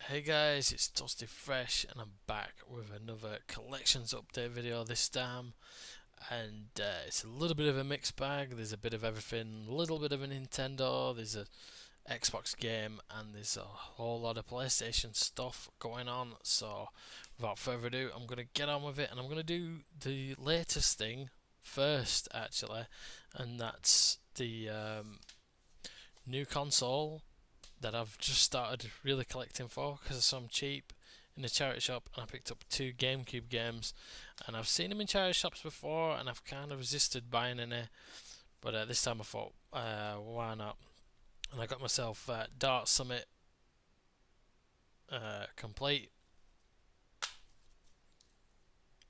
Hey guys, it's Dusty Fresh and I'm back with another collections update video this time, and it's a little bit of a mixed bag. There's a bit of everything, a little bit of a Nintendo, there's a Xbox game, and there's a whole lot of PlayStation stuff going on. So without further ado, I'm going to get on with it, and I'm going to do the latest thing first actually, and that's the new console that I've just started really collecting for because I saw them cheap in the charity shop, and I picked up two GameCube games, and I've seen them in charity shops before and I've kind of resisted buying any, but this time I thought why not, and I got myself Dart Summit Complete,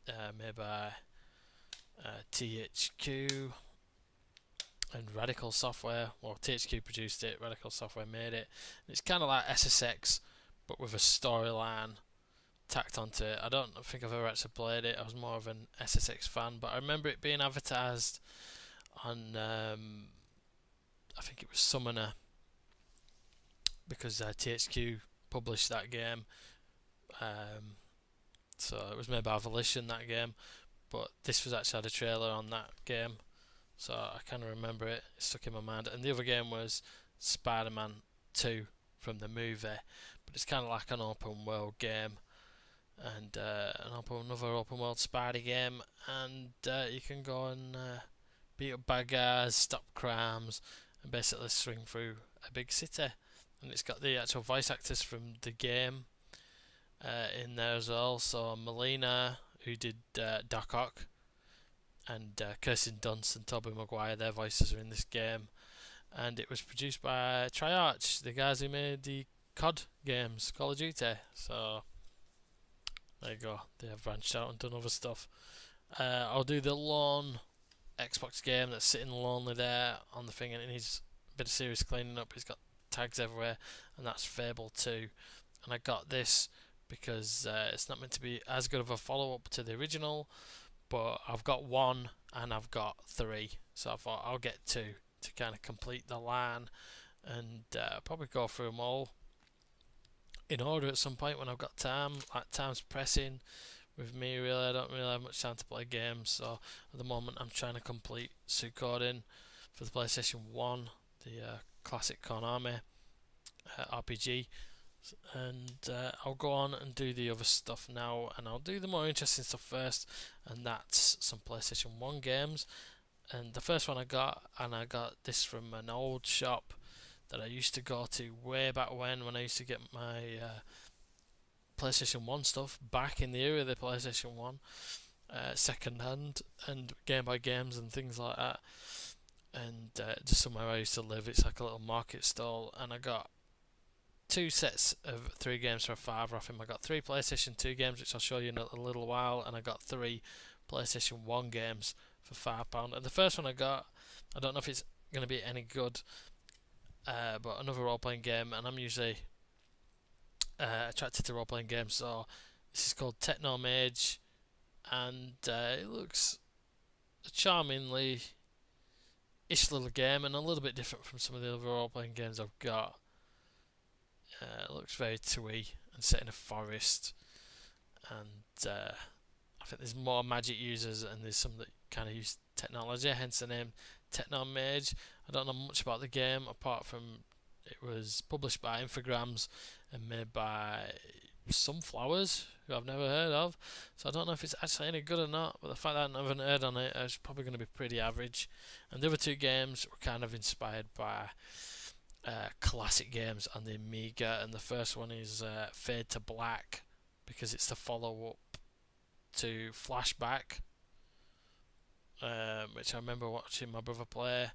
made by THQ and Radical Software. Well, THQ produced it, Radical Software made it. It's kind of like SSX, but with a storyline tacked onto it. I don't think I've ever actually played it. I was more of an SSX fan, but I remember it being advertised on, I think it was Summoner, because THQ published that game. So it was made by Volition, that game, but this was actually had a trailer on that game. So I kind of remember it. It stuck in my mind. And the other game was Spider-Man 2 from the movie, but it's kind of like an open world game, and another open world Spidey game, and you can go and beat up bad guys, stop crimes, and basically swing through a big city. And it's got the actual voice actors from the game in there as well. So Melina, who did Doc Ock, and Kirsten Dunst and Tobey Maguire, their voices are in this game. And it was produced by Triarch, the guys who made the COD games, Call of Duty. So there you go, they have branched out and done other stuff. I'll do the lone Xbox game that's sitting lonely there on the thing, and it needs a bit of serious cleaning up. It's got tags everywhere, and that's Fable 2. And I got this because it's not meant to be as good of a follow-up to the original, but I've got one and I've got three, so I thought I'll get two to kind of complete the line, and probably go through them all in order at some point when I've got time. Like, time's pressing with me, really. I don't really have much time to play games, so at the moment I'm trying to complete Suikoden for the PlayStation 1, the classic Konami RPG, and I'll go on and do the other stuff now, and I'll do the more interesting stuff first, and that's some PlayStation 1 games. And the first one I got this from an old shop that I used to go to way back when I used to get my PlayStation 1 stuff back in the era of the PlayStation 1, second hand and Game Boy games and things like that, and just somewhere I used to live. It's like a little market stall, and I got two sets of three games for a £5 off him. I got three PlayStation 2 games, which I'll show you in a little while, and I got three PlayStation 1 games for £5. And the first one I got, I don't know if it's going to be any good, but another role-playing game, and I'm usually attracted to role-playing games, so this is called Techno Mage, and it looks a charmingly ish little game, and a little bit different from some of the other role-playing games I've got. It looks very twee and set in a forest, and I think there's more magic users, and there's some that kind of use technology, hence the name Techno Mage. I don't know much about the game apart from it was published by Infogrames and made by Sunflowers, who I've never heard of, so I don't know if it's actually any good or not, but the fact that I haven't heard on it, it's probably going to be pretty average. And the other two games were kind of inspired by classic games on the Amiga, and the first one is Fade to Black, because it's the follow-up to Flashback, which I remember watching my brother play,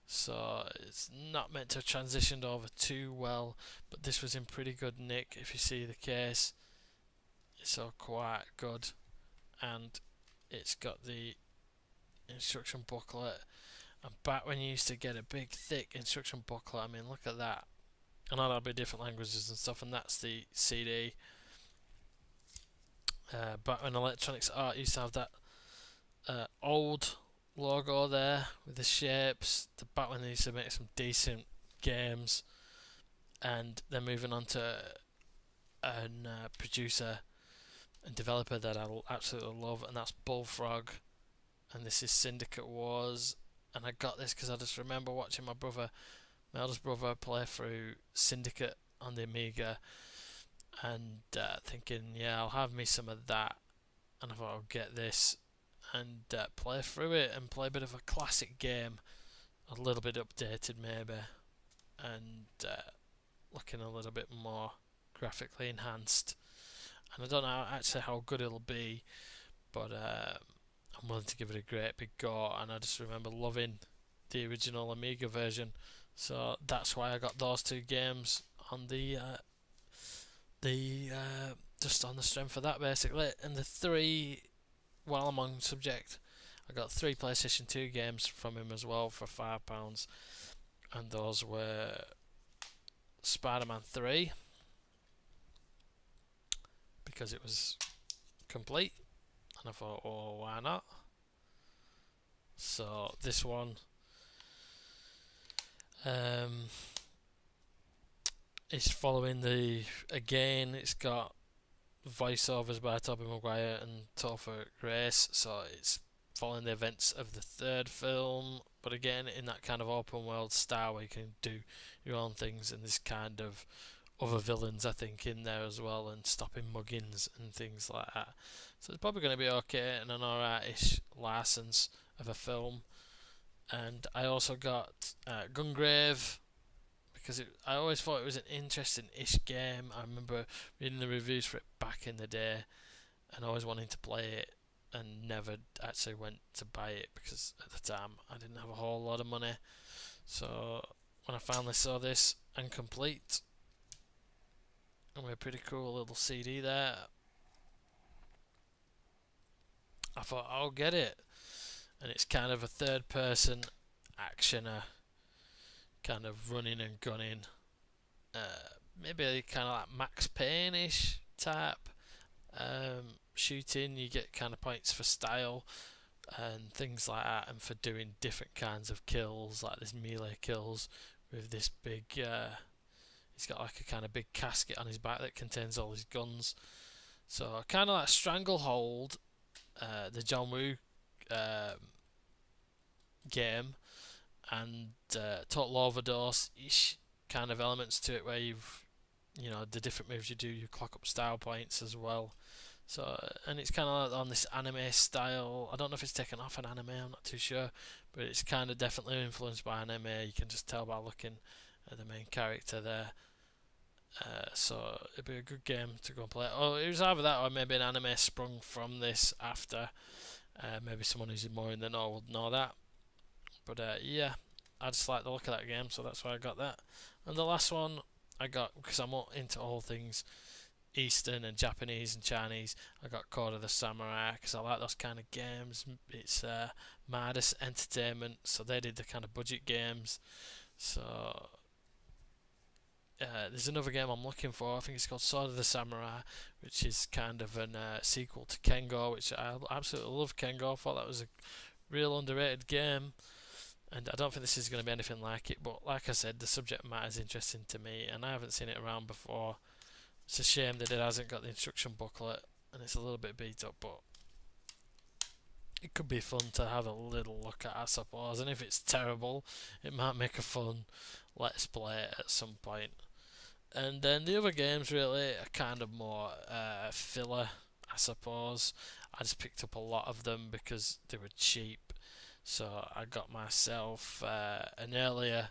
so it's not meant to have transitioned over too well, but this was in pretty good nick. If you see the case, it's all quite good, and it's got the instruction booklet. And back when you used to get a big thick instruction booklet, I mean, look at that. I know there'll be different languages and stuff, and that's the CD. Back when Electronics Art used to have that old logo there with the shapes, back when they used to make some decent games, and they're moving on to and producer and developer that I absolutely love, and that's Bullfrog. And this is Syndicate Wars. And I got this because I just remember watching my eldest brother, play through Syndicate on the Amiga, and thinking, yeah, I'll have me some of that. And I thought I'll get this and play through it and play a bit of a classic game, a little bit updated maybe, and looking a little bit more graphically enhanced. And I don't know actually how good it'll be, but I'm willing to give it a great big go. And I just remember loving the original Amiga version, so that's why I got those two games on the just on the strength of that basically. And the three, while I'm on subject, I got 3 PlayStation 2 games from him as well for £5, and those were Spider-Man 3, because it was complete, and I thought, oh, why not? So this one is following again, it's got voiceovers by Tobey Maguire and Topher Grace, so it's following the events of the 3rd film, but again in that kind of open world style where you can do your own things, and this kind of other villains I think in there as well, and stopping muggins and things like that. So it's probably going to be okay and an alright-ish license of a film. And I also got Gungrave, because I always thought it was an interesting-ish game. I remember reading the reviews for it back in the day and always wanting to play it, and never actually went to buy it because at the time I didn't have a whole lot of money. So when I finally saw this and complete, and with a pretty cool little CD there, I thought I'll get it. And it's kind of a 3rd-person actioner, kind of running and gunning, maybe kind of like Max Payne-ish type shooting. You get kind of points for style and things like that, and for doing different kinds of kills, like this melee kills with this big he's got like a kind of big casket on his back that contains all his guns. So kind of like Stranglehold, the John Woo game, and Total Overdose-ish kind of elements to it, where the different moves you do, you clock up style points as well. So, and it's kind of on this anime style. I don't know if it's taken off an anime, I'm not too sure, but it's kind of definitely influenced by anime. You can just tell by looking at the main character there. So it'd be a good game to go and play. Oh, it was either that or maybe an anime sprung from this after. Maybe someone who's more in the know would know that. But yeah, I just like the look of that game, so that's why I got that. And the last one I got, because I'm into all things Eastern and Japanese and Chinese, I got Code of the Samurai, because I like those kind of games. It's Midas Entertainment, so they did the kind of budget games. So there's another game I'm looking for. I think it's called Sword of the Samurai, which is kind of a sequel to Kengo, which I absolutely love. Kengo, I thought that was a real underrated game, and I don't think this is going to be anything like it. But like I said, the subject matter is interesting to me, and I haven't seen it around before. It's a shame that it hasn't got the instruction booklet, and it's a little bit beat up, but it could be fun to have a little look at, I suppose. And if it's terrible, it might make a fun let's play it at some point. And then the other games really are kind of more filler, I suppose. I just picked up a lot of them because they were cheap. So I got myself an earlier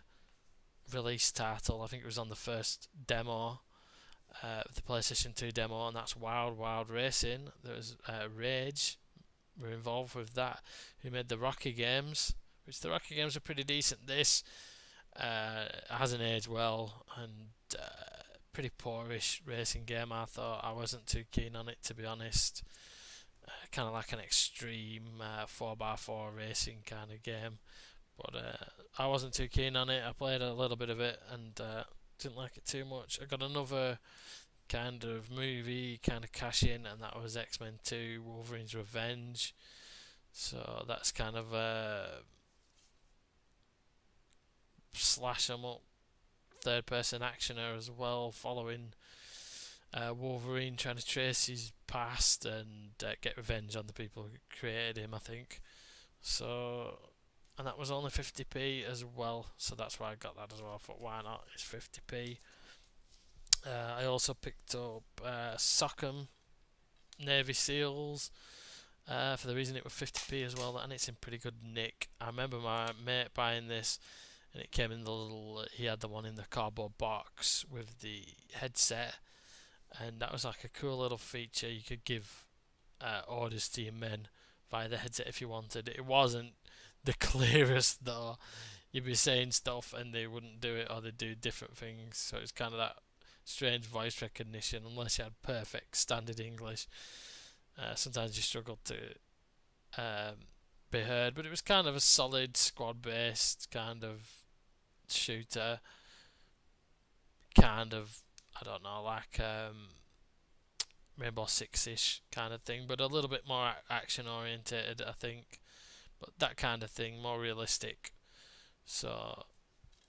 release title. I think it was on the first demo, the PlayStation 2 demo, and that's Wild Wild Racing. There was Rage were involved with that, who made the Rocky games, which the Rocky games are pretty decent. This hasn't aged well, and pretty poorish racing game. I thought I wasn't too keen on it, to be honest. Kind of like an extreme 4x4 racing kind of game, but I wasn't too keen on it. I played a little bit of it and didn't like it too much. I got another kind of movie kind of cash in, and that was X-Men 2 Wolverine's Revenge. So that's kind of a slash 'em up third person actioner as well, following Wolverine trying to trace his past and get revenge on the people who created him, I think. So, and that was only 50p as well, so that's why I got that as well. I thought, why not? It's 50p. I also picked up Sockham Navy Seals for the reason it was 50p as well, and it's in pretty good nick. I remember my mate buying this, and it came in the little. He had the one in the cardboard box with the headset, and that was like a cool little feature. You could give orders to your men via the headset if you wanted. It wasn't the clearest though. You'd be saying stuff and they wouldn't do it, or they'd do different things. So it's kind of that strange voice recognition, unless you had perfect standard English. Sometimes you struggled to be heard, but it was kind of a solid squad-based kind of shooter, kind of, I don't know, like Rainbow Six-ish kind of thing, but a little bit more action orientated, I think. But that kind of thing, more realistic. So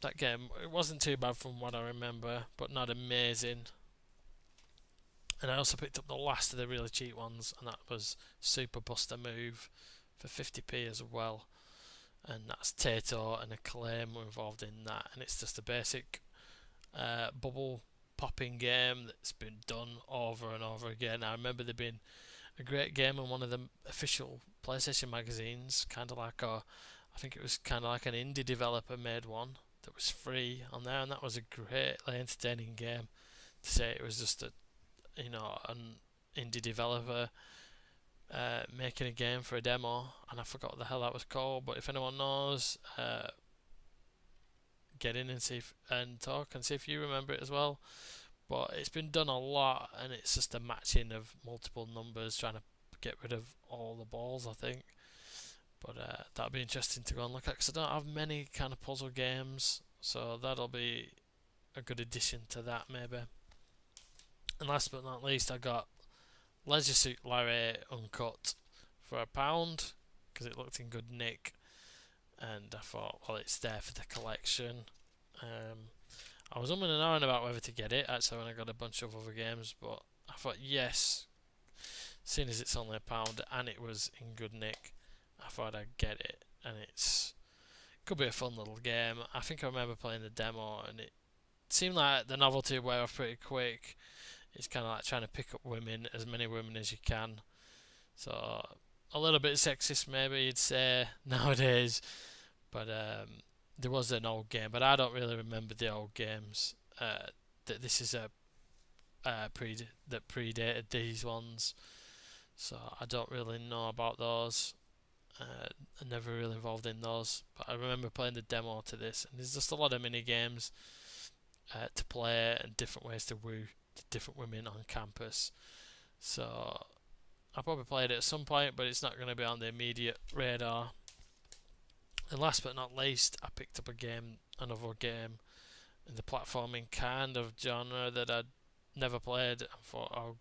that game, it wasn't too bad from what I remember, but not amazing. And I also picked up the last of the really cheap ones, and that was Super Buster Move for 50p as well. And that's Tato and Acclaim were involved in that, and it's just a basic bubble popping game that's been done over and over again. I remember there being a great game in one of the official PlayStation magazines, kind of like I think it was kind of like an indie developer made one that was free on there, and that was a greatly entertaining game. To say it was just an indie developer making a game for a demo, and I forgot what the hell that was called. But if anyone knows, get in and talk and see if you remember it as well. But it's been done a lot, and it's just a matching of multiple numbers, trying to get rid of all the balls, I think. But that'll be interesting to go and look at, because I don't have many kind of puzzle games, so that'll be a good addition to that maybe. And last but not least, I got Leisure Suit Larry Uncut for £1 because it looked in good nick, and I thought, well, it's there for the collection. I was umming and ahhing about whether to get it actually when I got a bunch of other games, but I thought yes, seeing as it's only £1 and it was in good nick, I thought I'd get it, and it could be a fun little game. I think I remember playing the demo, and it seemed like the novelty would wear off pretty quick. It's kind of like trying to pick up women, as many women as you can. So a little bit sexist maybe you'd say nowadays, but there was an old game, but I don't really remember the old games. That this is that predated these ones, so I don't really know about those. I'm never really involved in those, but I remember playing the demo to this, and there's just a lot of mini games to play and different ways to woo the different women on campus. So I'll probably play it at some point, but it's not going to be on the immediate radar. And last but not least, I picked up another game in the platforming kind of genre that I'd never played, and thought I'll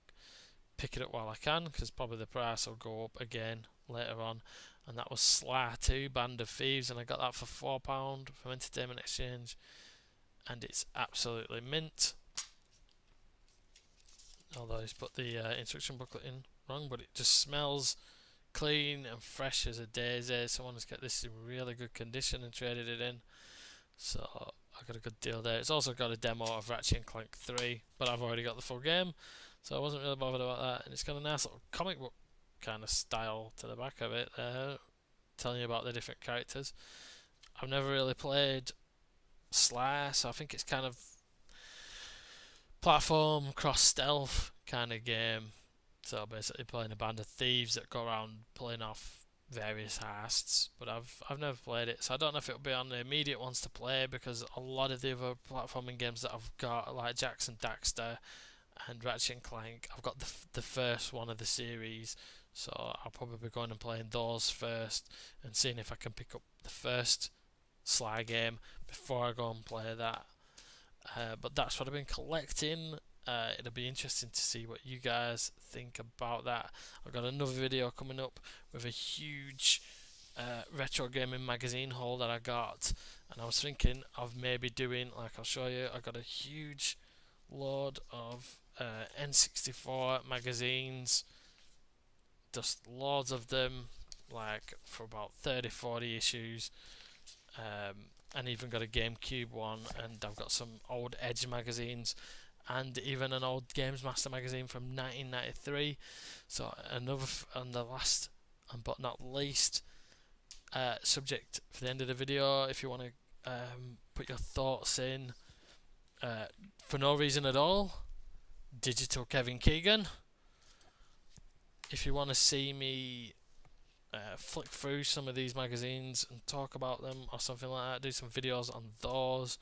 pick it up while I can, because probably the price will go up again later on. And that was Sly 2 Band of Thieves, and I got that for £4 from Entertainment Exchange, and it's absolutely mint. Although he's put the instruction booklet in wrong, but it just smells clean and fresh as a daisy. Someone has got this in really good condition and traded it in, so I got a good deal there. It's also got a demo of Ratchet and Clank 3, but I've already got the full game, so I wasn't really bothered about that. And it's got a nice little comic book kind of style to the back of it there, telling you about the different characters. I've never really played Sly, so I think it's kind of platform cross stealth kind of game. So basically playing a band of thieves that go around pulling off various heists, but I've never played it, so I don't know if it'll be on the immediate ones to play, because a lot of the other platforming games that I've got, like Jackson Daxter and Ratchet and Clank, I've got the first one of the series, so I'll probably be going and playing those first and seeing if I can pick up the first Sly game before I go and play that. But that's what I've been collecting. It'll be interesting to see what you guys think about that. I've got another video coming up with a huge retro gaming magazine haul that I got, and I was thinking of maybe doing, like I'll show you, I got a huge load of N64 magazines, just loads of them, like for about 30-40 issues. And even got a GameCube one, and I've got some old Edge magazines, and even an old Games Master magazine from 1993. So another, and the last but not least subject for the end of the video, if you want to put your thoughts in for no reason at all, Digital Kevin Keegan. If you want to see me flick through some of these magazines and talk about them or something like that, do some videos on those,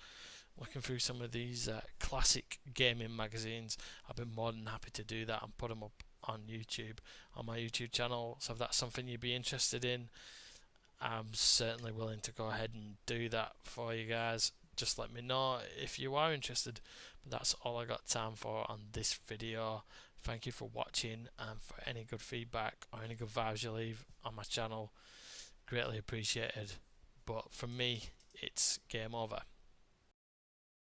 looking through some of these classic gaming magazines, I've been more than happy to do that and put them up on YouTube, on my YouTube channel. So if that's something you'd be interested in, I'm certainly willing to go ahead and do that for you guys. Just let me know if you are interested. But that's all I got time for on this video. Thank you for watching, and for any good feedback or any good vibes you leave on my channel, greatly appreciated. But from me, it's game over.